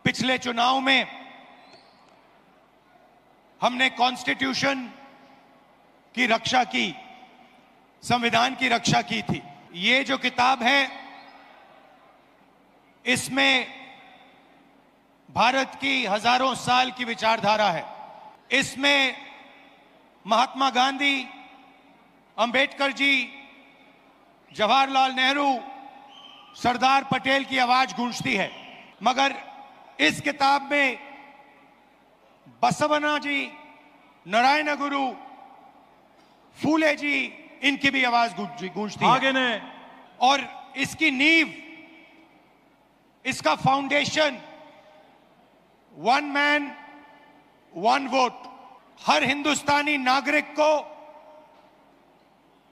पिछले चुनाव में हमने कॉन्स्टिट्यूशन की रक्षा की, संविधान की रक्षा की थी। ये जो किताब है, इसमें भारत की हजारों साल की विचारधारा है। इसमें महात्मा गांधी, अंबेडकर जी, जवाहरलाल नेहरू, सरदार पटेल की आवाज गूंजती है, मगर इस किताब में बसवण्णा जी, नारायण गुरु, फूले जी, इनकी भी आवाज गूंजती है। और इसकी नींव, इसका foundation one man one vote. हर हिंदुस्तानी नागरिक को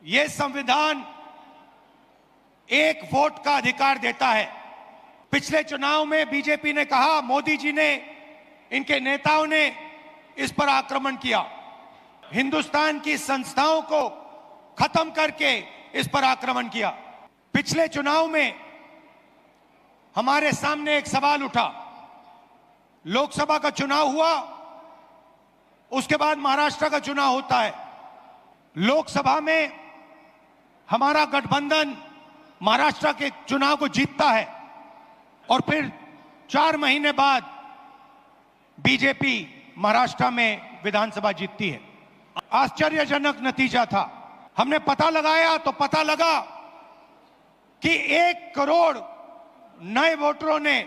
यह संविधान एक वोट का अधिकार देता है। पिछले चुनाव में बीजेपी ने कहा, मोदी जी ने, इनके नेताओं ने इस पर आक्रमण किया, हिंदुस्तान की संस्थाओं को खत्म करके इस पर आक्रमण किया। पिछले चुनाव में हमारे सामने एक सवाल उठा। लोकसभा का चुनाव हुआ, उसके बाद महाराष्ट्र का चुनाव होता है। लोकसभा में हमारा गठबंधन महाराष्ट्र के चुनाव को जीतता है और फिर 4 महीने बाद बीजेपी महाराष्ट्र में विधानसभा जीतती है। आश्चर्यजनक नतीजा था। हमने पता लगाया तो पता लगा कि 1 करोड़ नए वोटरों ने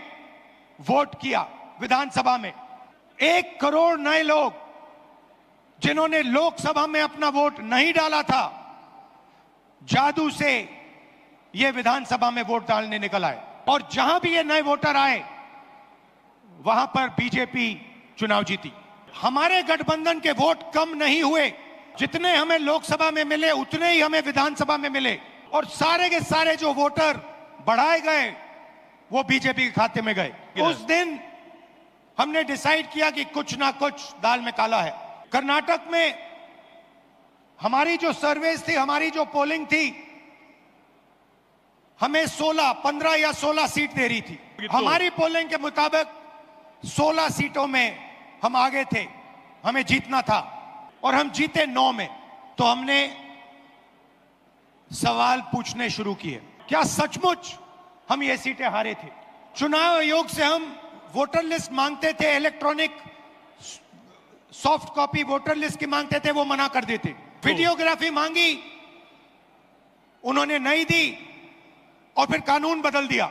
वोट किया विधानसभा में। 1 करोड़ नए लोग, जिन्होंने लोकसभा में अपना वोट नहीं डाला था, जादू से ये विधानसभा में वोट डालने निकल आए। और जहां भी ये नए वोटर आए, वहां पर बीजेपी चुनाव जीती। हमारे गठबंधन के वोट कम नहीं हुए, जितने हमें लोकसभा में मिले उतने ही हमें विधानसभा में मिले। और सारे के सारे जो वोटर बढ़ाए गए, वो बीजेपी के खाते में गए। उस दिन हमने डिसाइड किया कि कुछ ना कुछ दाल में काला है। कर्नाटक में हमारी जो सर्वेस थी, हमारी जो पोलिंग थी, हमें 15 या 16 सीट दे रही थी। हमारी पोलिंग के मुताबिक 16 सीटों में हम आगे थे, हमें जीतना था, और हम जीते 9 में। तो हमने सवाल पूछने शुरू किए, क्या सचमुच हम ये सीटें हारे थे? चुनाव आयोग से हम वोटर लिस्ट मांगते थे, electronic soft copy voter list की मांगते थे, वो मना कर देते। वीडियोग्राफी मांगी, उन्होंने नहीं दी, और फिर कानून बदल दिया,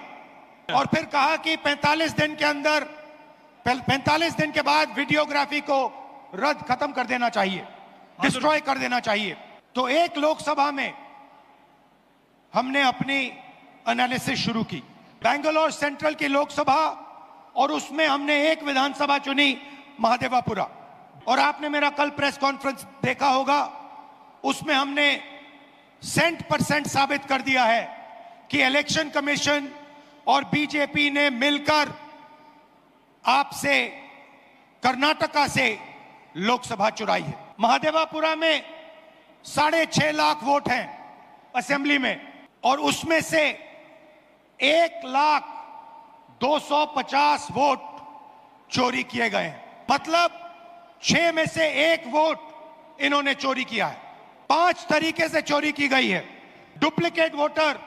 और फिर कहा कि 45 दिन के अंदर, 45 दिन के बाद वीडियोग्राफी को रद्द, खत्म कर देना चाहिए, डिस्ट्रॉय कर देना चाहिए। तो एक लोकसभा में हमने अपनी एनालिसिस शुरू की, बेंगलोर सेंट्रल की लोकसभा, और उसमें हमने एक विधानसभा चुनी, महादेवापुरा। और आपने मेरा कल प्रेस कॉन्फ्रेंस देखा होगा, उसमें हमने 100% साबित कर दिया है कि इलेक्शन कमीशन और बीजेपी ने मिलकर आपसे, कर्नाटका से लोकसभा चुराई है। महादेवापुरा में 6.5 लाख वोट हैं असेंबली में, और उसमें से 1,250,000 वोट चोरी किए गए हैं। मतलब 6 में से 1 वोट इन्होंने चोरी किया है। 5 तरीके से चोरी की गई है। डुप्लीकेट वोटर,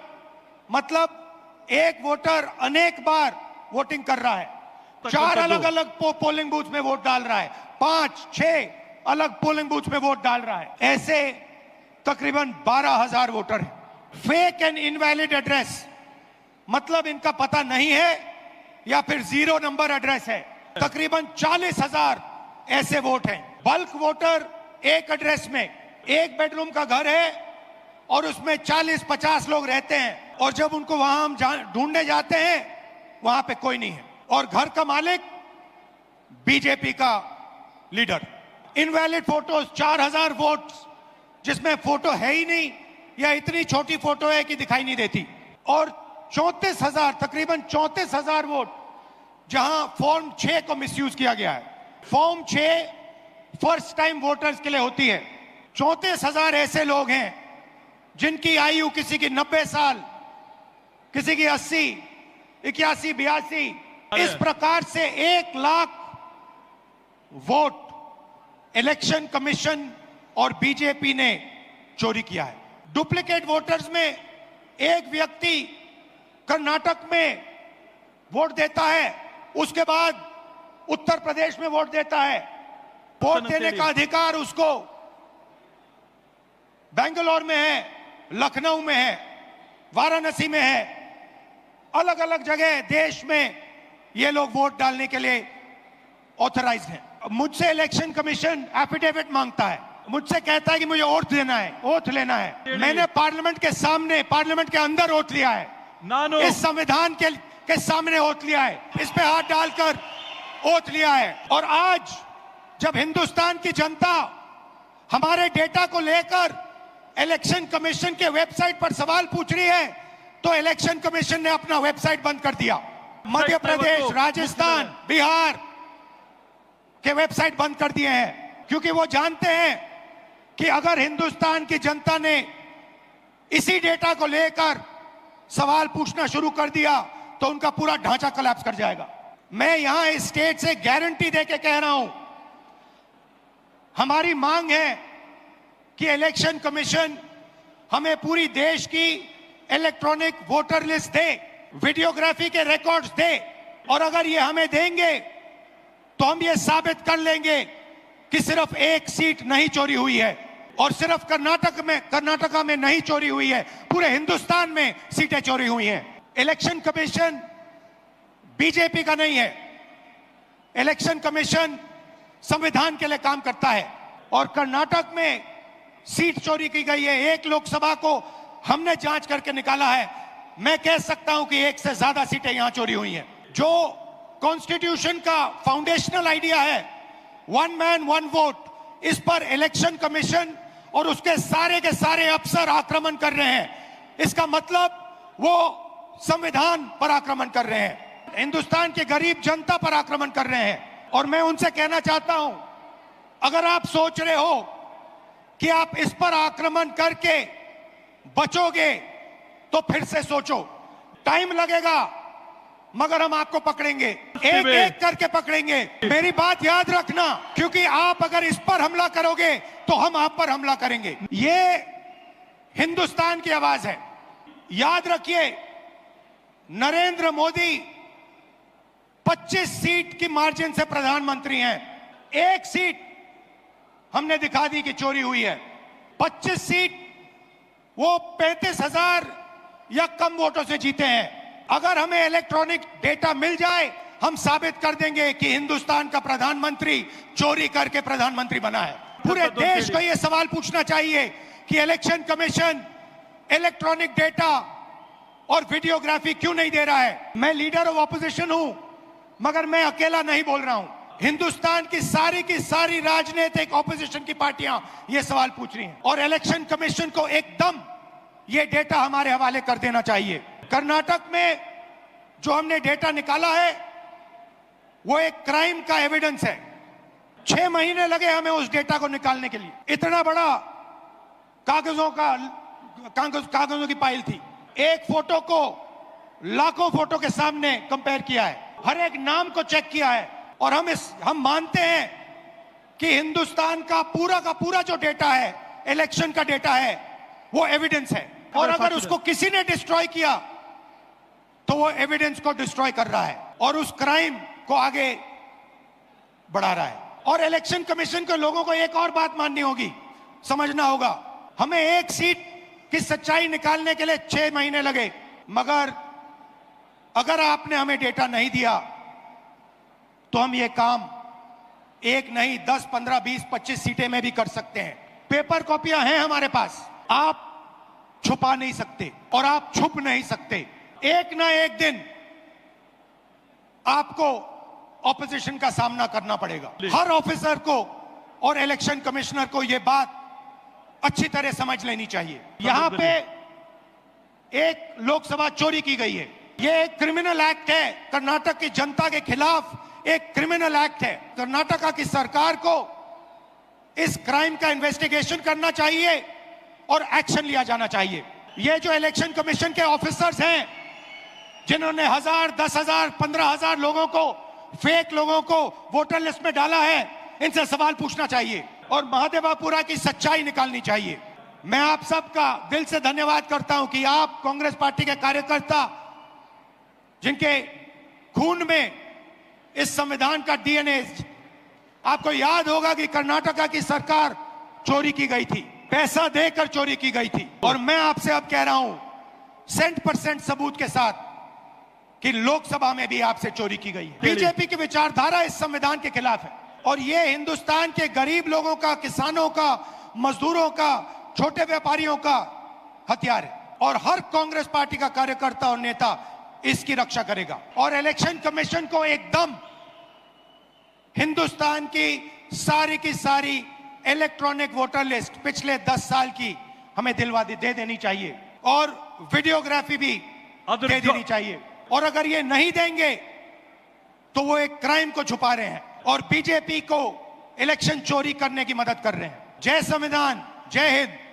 मतलब एक वोटर अनेक बार वोटिंग कर रहा है, 4 अलग अलग पोलिंग बूथ में वोट डाल रहा है, 5-6 अलग पोलिंग बूथ में वोट डाल रहा है। ऐसे तकरीबन 12,000 वोटर हैं। फेक एंड इनवैलिड एड्रेस, मतलब इनका पता नहीं है या फिर 0 नंबर एड्रेस है। तकरीबन 40,000 ऐसे वोट हैं। बल्क वोटर, एक एड्रेस में 1 बेडरूम का घर है और उसमें 40-50 लोग रहते हैं, और जब उनको वहां हम ढूंढने जाते हैं, वहां पे कोई नहीं है, और घर का मालिक बीजेपी का लीडर। इनवैलिड फोटोज, 4,000 वोट जिसमें फोटो है ही नहीं, या इतनी छोटी फोटो है कि दिखाई नहीं देती। और 34,000, तकरीबन 34,000 वोट जहां फॉर्म 6 को मिसयूज किया गया है। फॉर्म 6 फर्स्ट टाइम वोटर्स के लिए होती है। 34,000 ऐसे लोग हैं जिनकी आयु किसी की 90 साल, किसी की 80, 81, 82, इस प्रकार से 1 लाख वोट इलेक्शन कमीशन और बीजेपी ने चोरी किया है। डुप्लीकेट वोटर्स में एक व्यक्ति कर्नाटक में वोट देता है, उसके बाद उत्तर प्रदेश में वोट देता है। वोट देने का अधिकार उसको बेंगलोर में है, लखनऊ में है, वाराणसी में है, अलग अलग जगह देश में ये लोग वोट डालने के लिए ऑथराइज्ड हैं। मुझसे इलेक्शन कमीशन एफिडेविट मांगता है, मुझसे कहता है कि मुझे ओथ लेना है, ओथ लेना है। मैंने पार्लियामेंट के सामने, पार्लियामेंट के अंदर ओथ लिया है, इस संविधान के सामने ओथ लिया है, इस पे हाथ डालकर ओथ लिया है। और आज जब हिंदुस्तान की जनता हमारे डेटा को लेकर इलेक्शन कमीशन के वेबसाइट पर सवाल पूछ रही है, तो इलेक्शन कमीशन ने अपना वेबसाइट बंद कर दिया। मध्य प्रदेश, राजस्थान, बिहार के वेबसाइट बंद कर दिए हैं, क्योंकि वो जानते हैं कि अगर हिंदुस्तान की जनता ने इसी डेटा को लेकर सवाल पूछना शुरू कर दिया तो उनका पूरा ढांचा कोलैप्स कर जाएगा। मैं यहां इस स्टेट से गारंटी देके कह रहा हूं, हमारी मांग है कि इलेक्शन कमीशन हमें पूरी देश की इलेक्ट्रॉनिक वोटर लिस्ट दे, वीडियोग्राफी के रिकॉर्ड्स दे, और अगर ये हमें देंगे तो हम ये साबित कर लेंगे कि सिर्फ एक सीट नहीं चोरी हुई है, और सिर्फ कर्नाटका में नहीं चोरी हुई है, पूरे हिंदुस्तान में सीटें चोरी हुई हैं। इलेक्शन कमीशन बीजेपी का नहीं है, इलेक्शन कमीशन संविधान के लिए काम करता है। और कर्नाटक में सीट चोरी की गई है, 1 लोकसभा को हमने जांच करके निकाला है। मैं कह सकता हूं कि 1 से ज्यादा सीटें यहां चोरी हुई हैं। जो कॉन्स्टिट्यूशन का फाउंडेशनल आइडिया है, 1 मैन 1 वोट, इस पर इलेक्शन कमीशन और उसके सारे के सारे अफसर आक्रमण कर रहे हैं। इसका मतलब वो संविधान पर आक्रमण कर रहे हैं, हिंदुस्तान के गरीब जनता पर आक्रमण कर रहे हैं। और मैं उनसे कहना चाहता हूं, अगर आप सोच रहे हो कि आप इस पर आक्रमण करके बचोगे तो फिर से सोचो, टाइम लगेगा मगर हम आपको पकड़ेंगे, एक एक करके पकड़ेंगे। मेरी बात याद रखना, क्योंकि आप अगर इस पर हमला करोगे तो हम आप पर हमला करेंगे। ये हिंदुस्तान की आवाज है। याद रखिए, नरेंद्र मोदी 25 सीट की मार्जिन से प्रधानमंत्री हैं। 1 सीट हमने दिखा दी कि चोरी हुई है, 25 सीट वो 35,000 या कम वोटों से जीते हैं। अगर हमें इलेक्ट्रॉनिक डेटा मिल जाए, हम साबित कर देंगे कि हिंदुस्तान का प्रधानमंत्री चोरी करके प्रधानमंत्री बना है। पूरे देश को यह सवाल पूछना चाहिए कि इलेक्शन कमीशन इलेक्ट्रॉनिक डेटा और वीडियोग्राफी क्यों नहीं दे रहा है। मैं लीडर ऑफ ऑपोजिशन हूं, मगर मैं अकेला नहीं बोल रहा हूं। हिंदुस्तान की सारी राजनीतिक ऑपोजिशन की पार्टियां ये सवाल पूछ रही हैं, और इलेक्शन कमीशन को एकदम ये डेटा हमारे हवाले कर देना चाहिए। कर्नाटक में जो हमने डेटा निकाला है वो एक क्राइम का एविडेंस है। 6 महीने लगे हमें उस डेटा को निकालने के लिए। इतना बड़ा कागजों की पाइल थी। एक फोटो को लाखों फोटो के सामने कंपेयर किया है, हर एक नाम को चेक किया है, और हम मानते हैं कि हिंदुस्तान का पूरा जो डेटा है, इलेक्शन का डेटा है, वो एविडेंस है। और अगर उसको किसी ने डिस्ट्रॉय किया तो वो एविडेंस को डिस्ट्रॉय कर रहा है और उस क्राइम को आगे बढ़ा रहा है। और इलेक्शन कमीशन के लोगों को एक और बात माननी होगी, समझना होगा। हमें 1 सीट की सच्चाई निकालने के लिए 6 महीने लगे, मगर अगर आपने हमें डेटा नहीं दिया तो हम ये काम 1 नहीं 10, 15, 20, 25 सीटें में भी कर सकते हैं। पेपर कॉपियां हैं हमारे पास, आप छुपा नहीं सकते और आप छुप नहीं सकते। एक ना एक दिन आपको ऑपोजिशन का सामना करना पड़ेगा। हर ऑफिसर को और इलेक्शन कमिश्नर को यह बात अच्छी तरह समझ लेनी चाहिए। यहां पे एक लोकसभा चोरी की गई है, यह एक क्रिमिनल एक्ट है, कर्नाटक की जनता के खिलाफ एक क्रिमिनल एक्ट है। कर्नाटका की सरकार को इस क्राइम का इन्वेस्टिगेशन करना चाहिए और एक्शन लिया जाना चाहिए। ये जो इलेक्शन कमीशन के ऑफिसर्स हैं जिन्होंने 1000, 10,000, 15,000 लोगों को, फेक लोगों को वोटर लिस्ट में डाला है, इनसे सवाल पूछना चाहिए और महादेवापुरा की सच्चाई निकालनी चाहिए। मैं आप सबका दिल से धन्यवाद करता हूं कि आप कांग्रेस पार्टी के कार्यकर्ता, जिनके खून में इस संविधान का डीएनए, आपको याद होगा कि कर्नाटका की सरकार चोरी की गई थी, पैसा देकर चोरी की गई थी, और मैं आपसे अब कह रहा हूं 100% सबूत के साथ कि लोकसभा में भी आपसे चोरी की गई है। बीजेपी की विचारधारा इस संविधान के खिलाफ है और ये हिंदुस्तान के गरीब लोगों का, किसानों का, मजदूरों का, छोटे व्यापारियों का हथियार है और हर कांग्रेस पार्टी का कार्यकर्ता और नेता इसकी रक्षा करेगा। और इलेक्शन कमीशन को एकदम हिंदुस्तान की सारी इलेक्ट्रॉनिक वोटर लिस्ट पिछले 10 साल की हमें दे देनी चाहिए और वीडियोग्राफी भी दे देनी चाहिए। और अगर ये नहीं देंगे तो वो एक क्राइम को छुपा रहे हैं और बीजेपी को इलेक्शन चोरी करने की मदद कर रहे हैं। जय संविधान, जय हिंद।